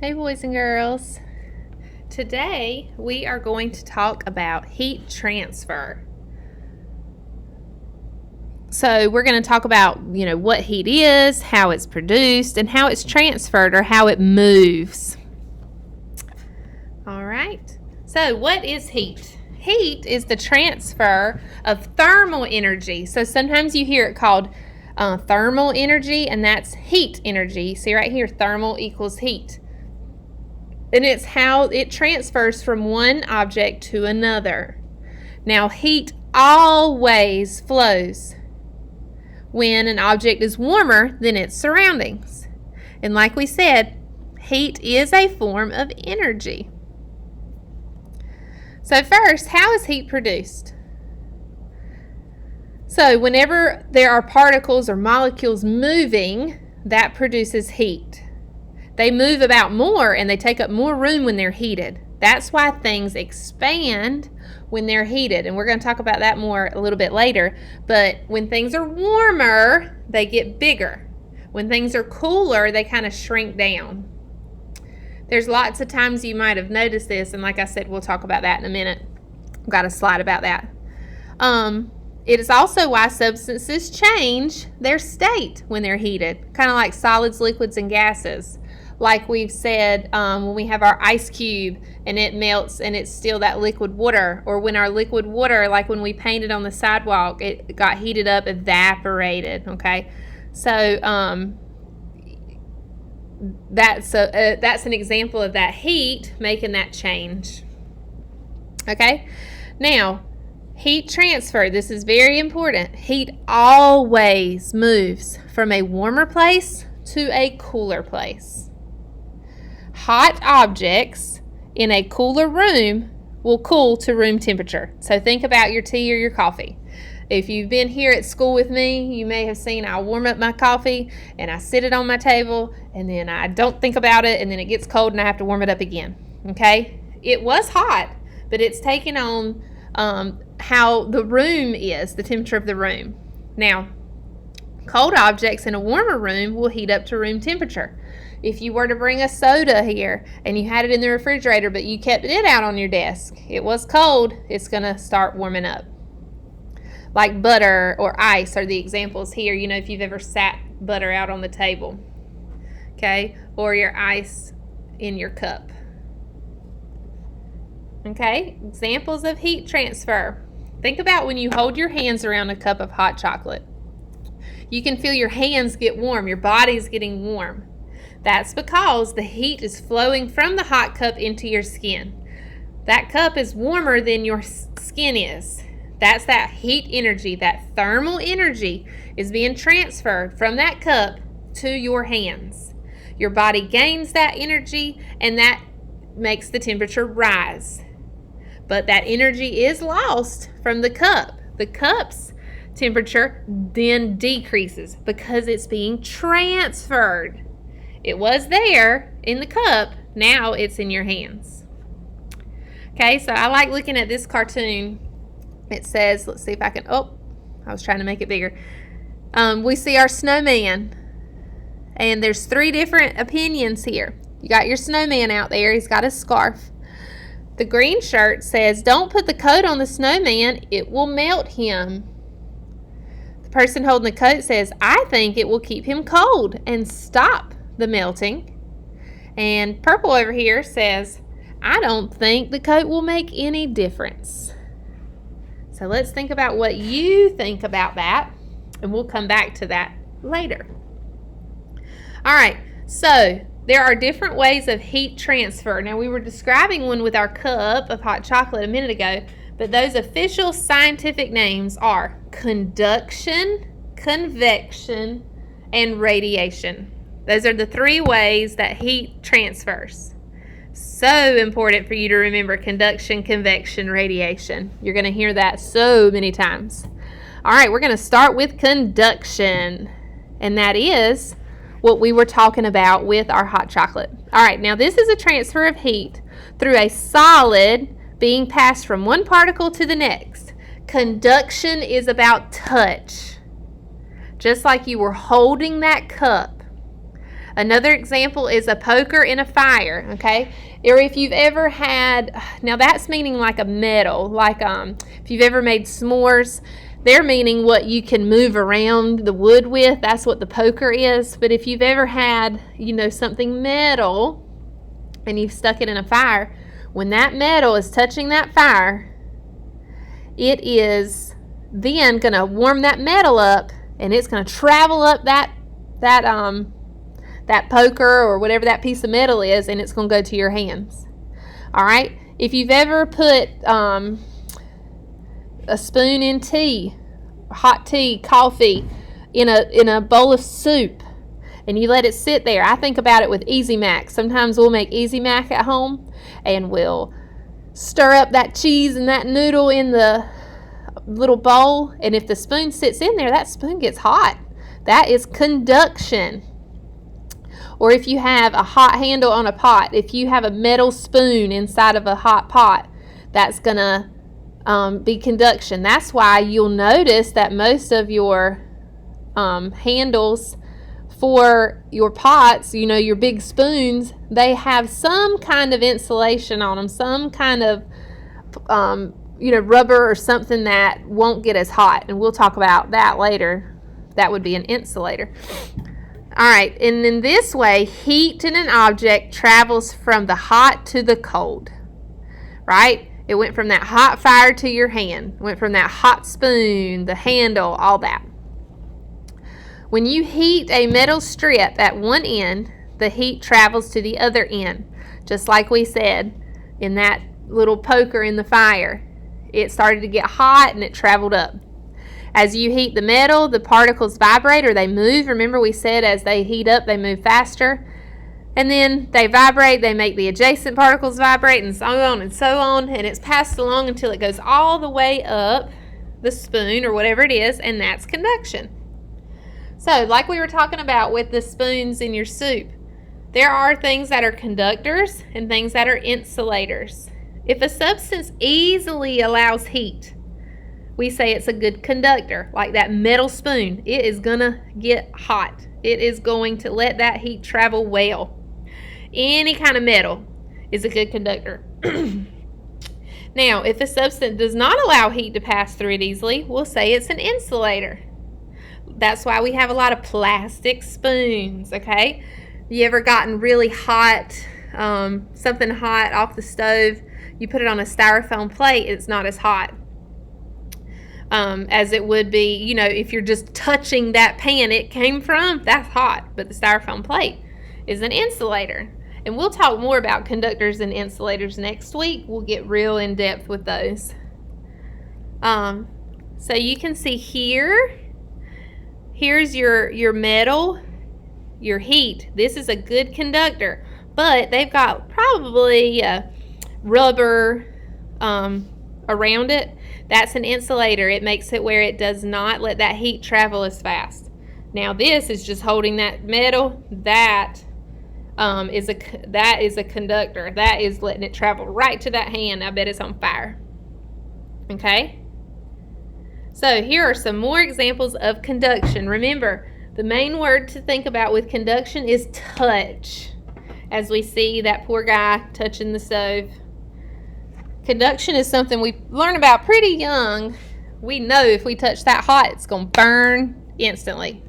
Hey boys and girls. Today we are going to talk about heat transfer. So we're going to talk about, what heat is, how it's produced, and how it's transferred or how it moves. All right. So what is heat? Heat is the transfer of thermal energy. So sometimes you hear it called thermal energy, and that's heat energy. See right here, thermal equals heat. And it's how it transfers from one object to another. Now, heat always flows when an object is warmer than its surroundings. And like we said, heat is a form of energy. So first, how is heat produced? So whenever there are particles or molecules moving, that produces heat. They move about more and they take up more room when they're heated. That's why things expand when they're heated. And we're going to talk about that more a little bit later. But when things are warmer, they get bigger. When things are cooler, they kind of shrink down. There's lots of times you might have noticed this. And like I said, we'll talk about that in a minute. I've got a slide about that. It is also why substances change their state when they're heated. Kind of like solids, liquids, and gases. Like we've said, when we have our ice cube and it melts and it's still that liquid water, or when our liquid water, like when we painted on the sidewalk, it got heated up, evaporated, okay? So that's an example of that heat making that change, okay? Now, heat transfer, this is very important. Heat always moves from a warmer place to a cooler place. Hot objects in a cooler room will cool to room temperature. So think about your tea or your coffee. If you've been here at school with me, you may have seen I warm up my coffee and I sit it on my table and then I don't think about it and then it gets cold and I have to warm it up again. Okay? It was hot, but it's taken on how the room is, the temperature of the room. Now, cold objects in a warmer room will heat up to room temperature. If you were to bring a soda here and you had it in the refrigerator but you kept it out on your desk, it was cold, it's going to start warming up. Like butter or ice are the examples here. If you've ever sat butter out on the table, okay, or your ice in your cup. Okay, examples of heat transfer. Think about when you hold your hands around a cup of hot chocolate. You can feel your hands get warm, your body's getting warm. That's because the heat is flowing from the hot cup into your skin. That cup is warmer than your skin is. That's that heat energy, that thermal energy is being transferred from that cup to your hands. Your body gains that energy and that makes the temperature rise. But that energy is lost from the cup. The cup's temperature then decreases because it's being transferred. It was there in the cup, now it's in your hands. Okay, so I like looking at this cartoon. It says, let's see if I can, I was trying to make it bigger. We see our snowman, and there's 3 different opinions here. You got your snowman out there, he's got a scarf. The green shirt says, don't put the coat on the snowman, it will melt him. The person holding the coat says, I think it will keep him cold and stop the melting. And purple over here says, I don't think the coat will make any difference. So let's think about what you think about that, and we'll come back to that later. All right, so there are different ways of heat transfer. Now, we were describing one with our cup of hot chocolate a minute ago, but those official scientific names are conduction, convection, and radiation. Those are the 3 ways that heat transfers. So important for you to remember conduction, convection, radiation. You're going to hear that so many times. All right, we're going to start with conduction, and that is what we were talking about with our hot chocolate. All right, now this is a transfer of heat through a solid being passed from one particle to the next. Conduction is about touch. Just like you were holding that cup, Another example is a poker in a fire, okay? Or if you've ever had, now that's meaning like a metal, like if you've ever made s'mores, they're meaning what you can move around the wood with. That's what the poker is. But if you've ever had, something metal and you've stuck it in a fire, when that metal is touching that fire, it is then going to warm that metal up, and it's going to travel up that poker or whatever that piece of metal is, and it's going to go to your hands. All right? If you've ever put a spoon in tea, hot tea, coffee, in a bowl of soup, and you let it sit there. I think about it with Easy Mac. Sometimes we'll make Easy Mac at home, and we'll stir up that cheese and that noodle in the little bowl, and if the spoon sits in there, that spoon gets hot. That is conduction. Or if you have a hot handle on a pot, if you have a metal spoon inside of a hot pot, that's going to be conduction. That's why you'll notice that most of your handles for your pots, your big spoons, they have some kind of insulation on them, some kind of rubber or something that won't get as hot. And we'll talk about that later. That would be an insulator. All right, and in this way, heat in an object travels from the hot to the cold, right? It went from that hot fire to your hand. It went from that hot spoon, the handle, all that. When you heat a metal strip at one end, the heat travels to the other end. Just like we said in that little poker in the fire. It started to get hot and it traveled up. As you heat the metal, the particles vibrate or they move. Remember we said as they heat up, they move faster. And then they vibrate, they make the adjacent particles vibrate, and so on and so on. And it's passed along until it goes all the way up the spoon or whatever it is, and that's conduction. So like we were talking about with the spoons in your soup, there are things that are conductors and things that are insulators. If a substance easily allows heat, we say it's a good conductor, like that metal spoon. It is going to get hot. It is going to let that heat travel well. Any kind of metal is a good conductor. Now, if a substance does not allow heat to pass through it easily, we'll say it's an insulator. That's why we have a lot of plastic spoons, okay? You ever gotten really hot, something hot off the stove, you put it on a styrofoam plate, it's not as hot as it would be, if you're just touching that pan it came from, that's hot. But the styrofoam plate is an insulator. And we'll talk more about conductors and insulators next week. We'll get real in depth with those. So you can see here's your metal, your heat. This is a good conductor, but they've got probably rubber around it. That's an insulator. It makes it where it does not let that heat travel as fast. Now this is just holding that metal. That is a conductor. That is letting it travel right to that hand. I bet it's on fire. Okay? So here are some more examples of conduction. Remember, the main word to think about with conduction is touch. As we see that poor guy touching the stove. Conduction is something we learn about pretty young. We know if we touch that hot, it's going to burn instantly.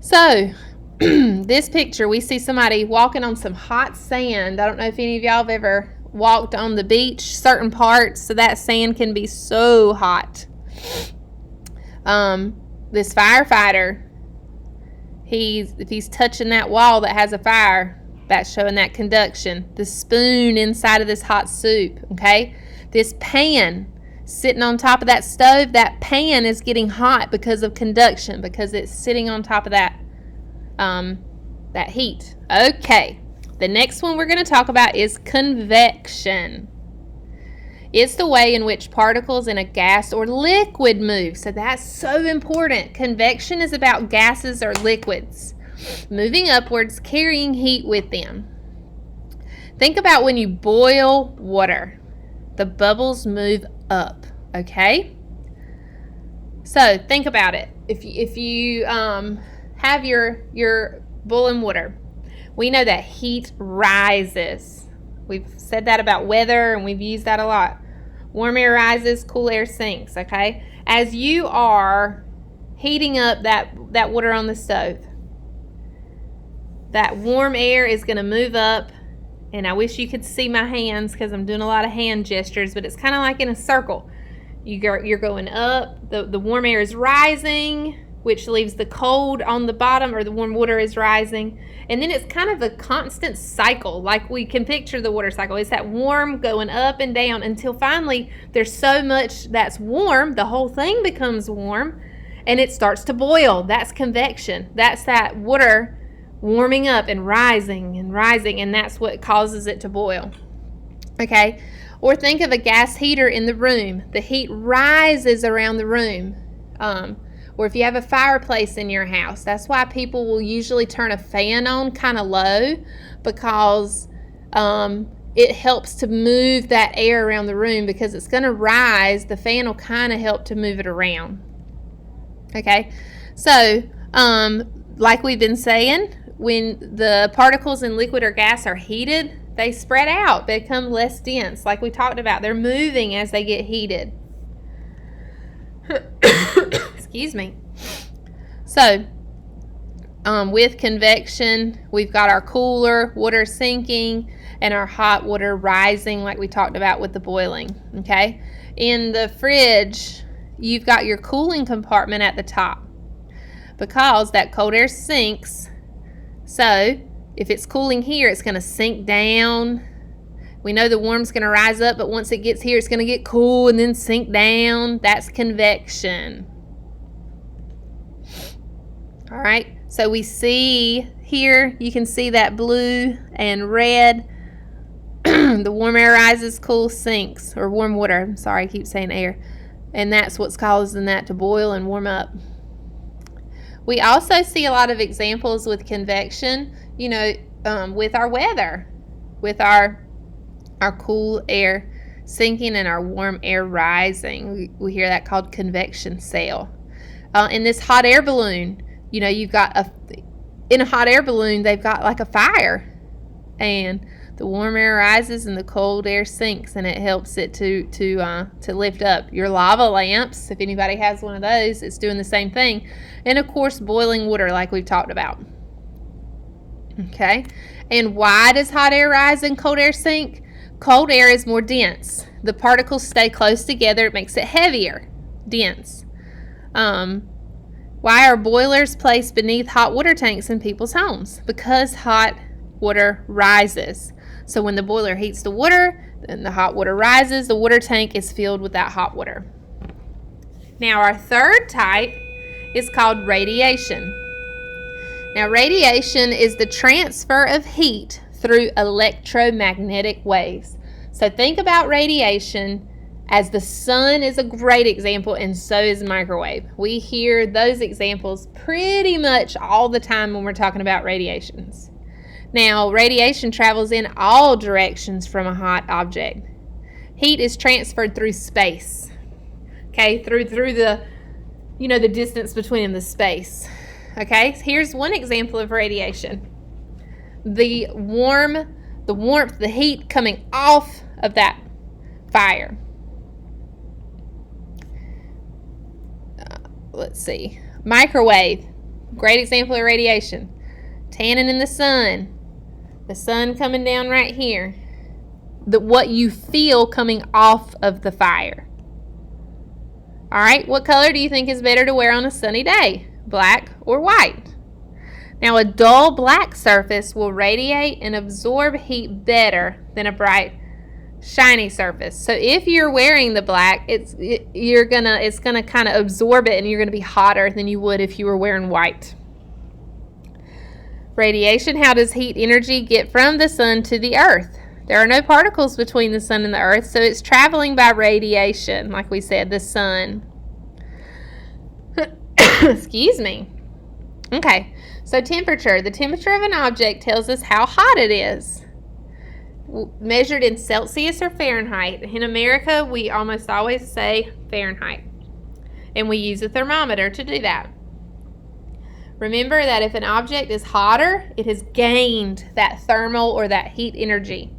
So, this picture, we see somebody walking on some hot sand. I don't know if any of y'all have ever walked on the beach. Certain parts of that sand can be so hot. This firefighter, if he's touching that wall that has a fire, that's showing that conduction. The spoon inside of this hot soup, okay? This pan sitting on top of that stove, that pan is getting hot because of conduction, because it's sitting on top of that heat. Okay, the next one we're going to talk about is convection. It's the way in which particles in a gas or liquid move. So that's so important. Convection is about gases or liquids moving upwards, carrying heat with them. Think about when you boil water. The bubbles move up, okay? So think about it. If you have your boiling water. We know that heat rises. We've said that about weather, and we've used that a lot. Warm air rises, cool air sinks, okay? As you are heating up that water on the stove, that warm air is going to move up, and I wish you could see my hands because I'm doing a lot of hand gestures, but it's kind of like in a circle. You're going up, the warm air is rising, which leaves the cold on the bottom, or the warm water is rising. And then it's kind of a constant cycle, like we can picture the water cycle. It's that warm going up and down until finally there's so much that's warm, the whole thing becomes warm, and it starts to boil. That's convection. That's that water warming up and rising, and that's what causes it to boil. Okay? Or think of a gas heater in the room. The heat rises around the room. Or if you have a fireplace in your house, that's why people will usually turn a fan on kind of low, because it helps to move that air around the room, because it's going to rise. The fan will kind of help to move it around. Okay? So, like we've been saying, when the particles in liquid or gas are heated, they spread out, they become less dense. Like we talked about, they're moving as they get heated. Excuse me. So, with convection, we've got our cooler water sinking and our hot water rising, like we talked about with the boiling. Okay? In the fridge, you've got your cooling compartment at the top, because that cold air sinks. So, if it's cooling here, it's going to sink down. We know the warm's going to rise up, but once it gets here, it's going to get cool and then sink down. That's convection. All right, so we see here, you can see that blue and red. The warm air rises, cool sinks, or warm water. I'm sorry, I keep saying air. And that's what's causing that to boil and warm up. We also see a lot of examples with convection, with our weather, with our cool air sinking and our warm air rising. We hear that called convection sail. In this hot air balloon, you've got in a hot air balloon, they've got like a fire, and the warm air rises and the cold air sinks, and it helps it to lift up. Your lava lamps, if anybody has one of those, it's doing the same thing. And of course, boiling water, like we've talked about. Okay, and why does hot air rise and cold air sink? Cold air is more dense. The particles stay close together. It makes it heavier, dense. Why are boilers placed beneath hot water tanks in people's homes? Because hot water rises. So when the boiler heats the water, then the hot water rises. The water tank is filled with that hot water. Now, our third type is called radiation. Now, radiation is the transfer of heat through electromagnetic waves. So think about radiation as the sun is a great example, and so is microwave. We hear those examples pretty much all the time when we're talking about radiations. Now, radiation travels in all directions from a hot object. Heat is transferred through space. Okay, through the the distance between them, the space. Okay, here's one example of radiation. The warmth, the heat coming off of that fire. Let's see. Microwave, great example of radiation. Tanning in the sun coming down right here. What you feel coming off of the fire. All right, what color do you think is better to wear on a sunny day? Black or white? Now, a dull black surface will radiate and absorb heat better than a bright, shiny surface. So if you're wearing the black, it's gonna kind of absorb it, and you're gonna be hotter than you would if you were wearing white. Radiation, how does heat energy get from the sun to the earth? There are no particles between the sun and the earth, so it's traveling by radiation, like we said, the sun. Excuse me. Okay, so temperature. The temperature of an object tells us how hot it is, measured in Celsius or Fahrenheit. In America, we almost always say Fahrenheit, and we use a thermometer to do that. Remember that if an object is hotter, it has gained that thermal or that heat energy.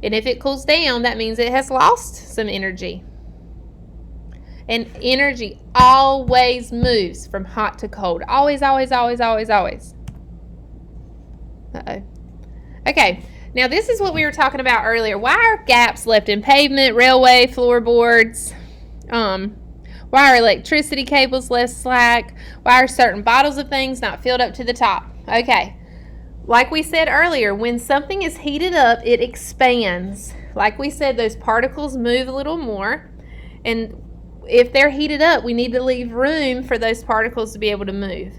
And if it cools down, that means it has lost some energy. And energy always moves from hot to cold. Always, always, always, always, always. Uh-oh. Okay, now this is what we were talking about earlier. Why are gaps left in pavement, railway, floorboards? Why are electricity cables left slack? Why are certain bottles of things not filled up to the top? Okay, like we said earlier, when something is heated up, it expands. Like we said, those particles move a little more. And if they're heated up, we need to leave room for those particles to be able to move.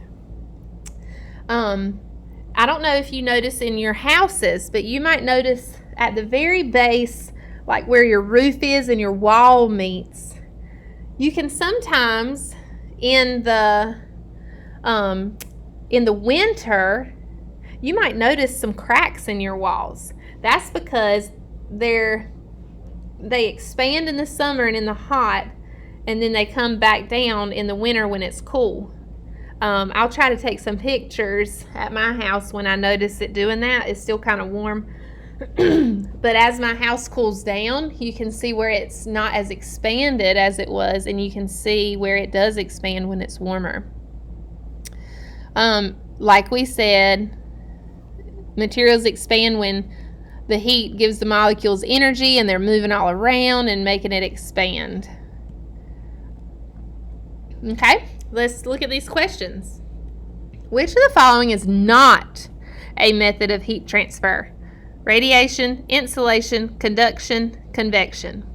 I don't know if you notice in your houses, but you might notice at the very base, like where your roof is and your wall meets, you can sometimes in the winter, you might notice some cracks in your walls. That's because they expand in the summer and in the hot, and then they come back down in the winter when it's cool. I'll try to take some pictures at my house when I notice it doing that. It's still kind of warm. But as my house cools down, you can see where it's not as expanded as it was, and you can see where it does expand when it's warmer. Like we said, materials expand when the heat gives the molecules energy and they're moving all around and making it expand. Okay, let's look at these questions. Which of the following is not a method of heat transfer? Radiation, insulation, conduction, convection.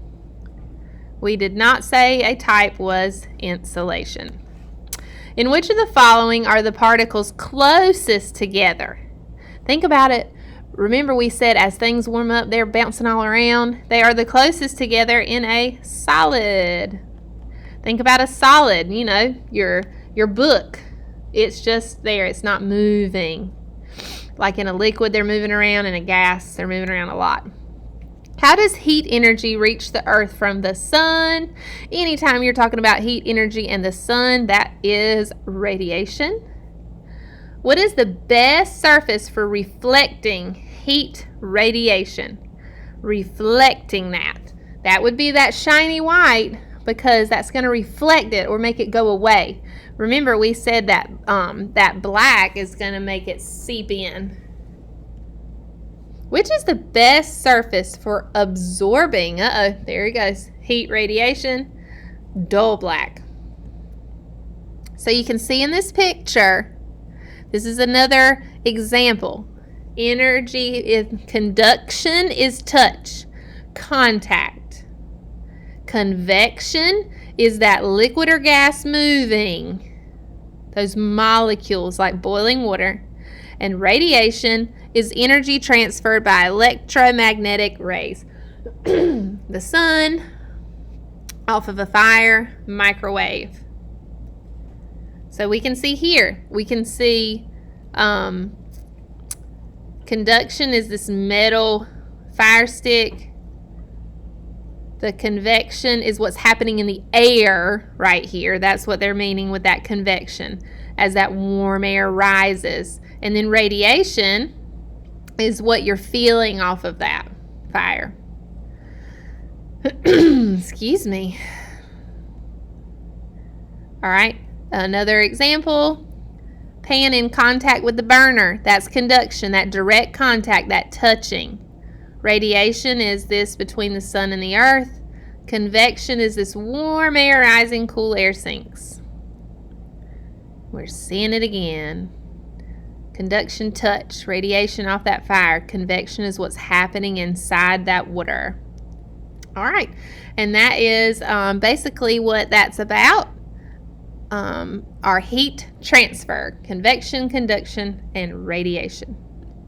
We did not say a type was insulation. In which of the following are the particles closest together? Think about it. Remember we said as things warm up, they're bouncing all around. They are the closest together in a solid. Think about a solid, you know, your book. It's just there. It's not moving. Like in a liquid, they're moving around. In a gas, they're moving around a lot. How does heat energy reach the earth from the sun? Anytime you're talking about heat energy and the sun, that is radiation. What is the best surface for reflecting heat radiation? Reflecting that. That would be that shiny white, because that's going to reflect it or make it go away. Remember, we said that that black is going to make it seep in. Which is the best surface for absorbing? There it goes. Heat radiation, dull black. So you can see in this picture, this is another example. Energy in conduction is touch, contact. Convection is that liquid or gas moving, those molecules like boiling water. And radiation is energy transferred by electromagnetic rays. The sun, off of a fire, microwave. So we can see here, we can see conduction is this metal fire stick. The convection is what's happening in the air right here. That's what they're meaning with that convection, as that warm air rises. And then radiation is what you're feeling off of that fire. Excuse me. All right, another example. Pan in contact with the burner. That's conduction, that direct contact, that touching. Radiation is this between the sun and the earth. Convection is this warm air rising, cool air sinks. We're seeing it again. Conduction, touch. Radiation off that fire. Convection is what's happening inside that water. All right, and that is basically what that's about. Our heat transfer, convection, conduction, and radiation.